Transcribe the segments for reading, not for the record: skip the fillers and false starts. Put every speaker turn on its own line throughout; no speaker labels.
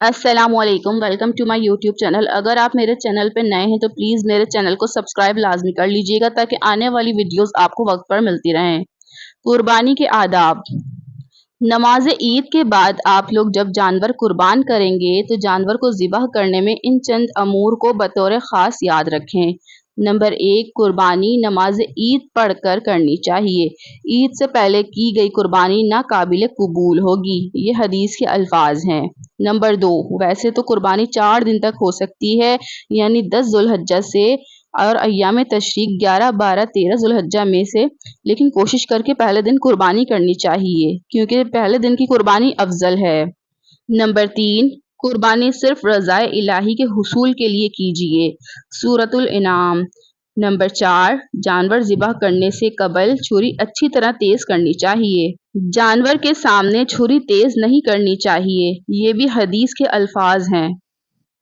अस्सलाम वालेकुम, welcome to my YouTube channel. अगर आप मेरे चैनल पे नए हैं तो प्लीज़ मेरे चैनल को सब्सक्राइब लाजमी कर लीजिएगा ताकि आने वाली वीडियोस आपको वक्त पर मिलती रहें। कुर्बानी के आदाब। नमाज ईद के बाद आप लोग जब जानवर कुर्बान करेंगे तो जानवर को ज़िबह करने में इन चंद अमूर को बतौर ख़ास याद रखें। नंबर 1, कुर्बानी नमाज ईद पढ़कर करनी चाहिए। ईद से पहले की गई कुर्बानी नाकाबिल कबूल होगी, ये हदीस के अल्फाज हैं। नंबर 2, वैसे तो कुर्बानी 4 दिन तक हो सकती है, यानी 10 जुल्हज्जा से और अय्याम तशरीक 11, 12, 13 जुल्हज्जा में से, लेकिन कोशिश करके पहले दिन कुर्बानी करनी चाहिए क्योंकि पहले दिन की कुर्बानी अफजल है। नंबर 3, कुर्बानी सिर्फ रज़ाए इलाही के हुसूल के लिए कीजिए। सूरतुल इनाम। नंबर 4, जानवर ज़िबह करने से कबल छुरी अच्छी तरह तेज करनी चाहिए। जानवर के सामने छुरी तेज नहीं करनी चाहिए, ये भी हदीस के अल्फाज हैं।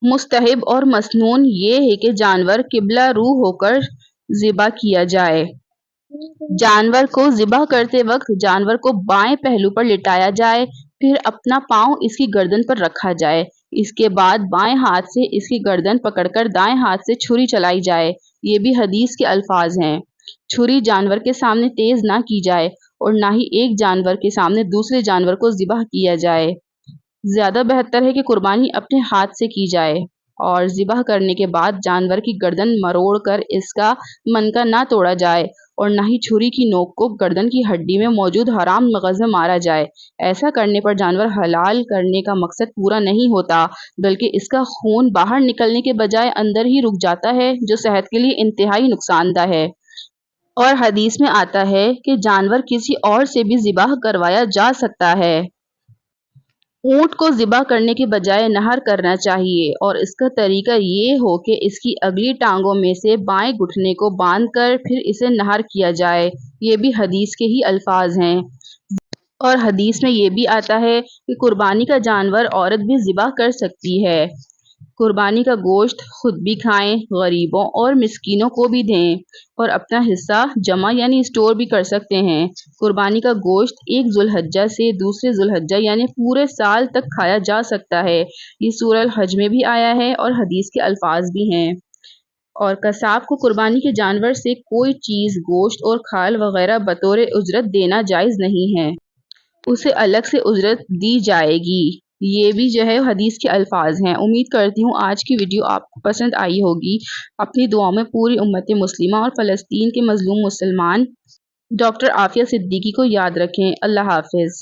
मुस्तहब और मसनून ये है कि जानवर किबला रू होकर ज़िबह किया जाए। जानवर को ज़िबह करते वक्त जानवर को बाएं पहलू पर लिटाया जाए, फिर अपना पाँव इसकी गर्दन पर रखा जाए। इसके बाद बाएं हाथ से इसकी गर्दन पकड़कर दाएं हाथ से छुरी चलाई जाए, ये भी हदीस के अल्फाज हैं। छुरी जानवर के सामने तेज ना की जाए और ना ही एक जानवर के सामने दूसरे जानवर को ज़िबह किया जाए। ज़्यादा बेहतर है कि कुर्बानी अपने हाथ से की जाए और ज़िबह करने के बाद जानवर की गर्दन मरोड़कर इसका मनका ना तोड़ा जाए और ना ही छुरी की नोक को गर्दन की हड्डी में मौजूद हराम मग़ज़ में मारा जाए। ऐसा करने पर जानवर हलाल करने का मकसद पूरा नहीं होता, बल्कि इसका खून बाहर निकलने के बजाय अंदर ही रुक जाता है, जो सेहत के लिए इंतहाई नुकसानदा है। और हदीस में आता है कि जानवर किसी और से भी ज़िबह करवाया जा सकता है। ऊँट को ज़िबह करने के बजाय नहर करना चाहिए और इसका तरीका ये हो कि इसकी अगली टांगों में से बाएं घुटने को बांधकर फिर इसे नहर किया जाए, ये भी हदीस के ही अल्फाज हैं। और हदीस में ये भी आता है कि कुर्बानी का जानवर औरत भी ज़िबह कर सकती है। कुर्बानी का गोश्त खुद भी खाएं, गरीबों और मिस्कीनों को भी दें और अपना हिस्सा जमा यानी स्टोर भी कर सकते हैं। कुर्बानी का गोश्त 1 जुल्हज्जा से दूसरे जुल्हज्जा यानी पूरे साल तक खाया जा सकता है। ये सूरह हज में भी आया है और हदीस के अल्फाज भी हैं। और कसाब को कुर्बानी के जानवर से कोई चीज़, गोश्त और खाल वगैरह बतौर उजरत देना जायज़ नहीं है, उसे अलग से उजरत दी जाएगी। ये भी जो है हदीस के अल्फाज हैं। उम्मीद करती हूँ आज की वीडियो आपको पसंद आई होगी। अपनी दुआ में पूरी उम्मत मुस्लिमा और फ़लस्तीन के मज़लूम मुसलमान डॉक्टर आफिया सिद्दीकी को याद रखें। अल्लाह हाफ़िज़।